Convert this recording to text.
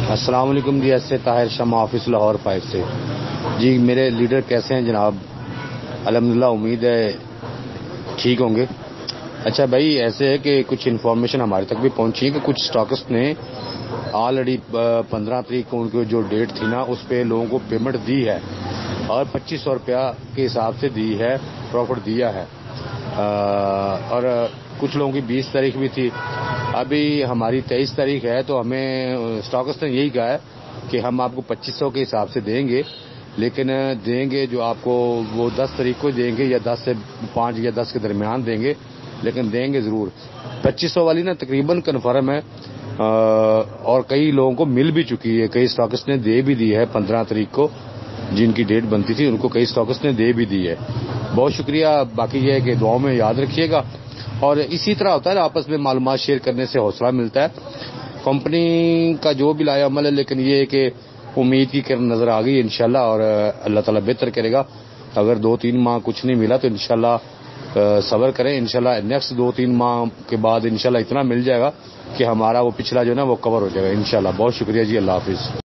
السلام علیکم جی، ایسے طاہر شمع آفس لاہور 5 سے جی۔ میرے لیڈر کیسے ہیں جناب؟ الحمدللہ، امید ہے ٹھیک ہوں گے۔ اچھا بھائی، ایسے ہے کہ کچھ انفارمیشن ہمارے تک بھی پہنچی ہے کہ کچھ اسٹاکسٹ نے آلریڈی 15 تاریخ کو ان کی جو ڈیٹ تھی نا، اس پہ لوگوں کو پیمنٹ دی ہے اور 2500 روپیہ کے حساب سے دی ہے، پروفٹ دیا ہے، اور کچھ لوگوں کی 20 تاریخ بھی تھی۔ ابھی ہماری 23 تاریخ ہے، تو ہمیں اسٹاکسٹ نے یہی کہا ہے کہ ہم آپ کو 2500 کے حساب سے دیں گے، لیکن دیں گے جو آپ کو وہ 10 تاریخ کو دیں گے، یا 10 سے 5 یا 10 کے درمیان دیں گے، لیکن دیں گے ضرور۔ 2500 والی نا تقریباً کنفرم ہے، اور کئی لوگوں کو مل بھی چکی ہے، کئی اسٹاکسٹ نے دے بھی دی ہے 15 تاریخ کو، جن کی ڈیٹ بنتی تھی ان کو کئی اسٹاکسٹ نے دے بھی دی ہے۔ بہت شکریہ۔ باقی یہ ہے کہ دعاؤں میں یاد رکھیے گا، اور اسی طرح ہوتا ہے نا، آپس میں معلومات شیئر کرنے سے حوصلہ ملتا ہے۔ کمپنی کا جو بھی لایا عمل ہے، لیکن یہ ہے کہ امید کی کرن نظر آ گئی انشاءاللہ، اور اللہ تعالیٰ بہتر کرے گا۔ اگر 2-3 ماہ کچھ نہیں ملا تو انشاءاللہ صبر کریں، انشاءاللہ نیکسٹ 2-3 ماہ کے بعد انشاءاللہ اتنا مل جائے گا کہ ہمارا وہ پچھلا جو ہے نا وہ کور ہو جائے گا انشاءاللہ۔ بہت شکریہ جی، اللہ حافظ۔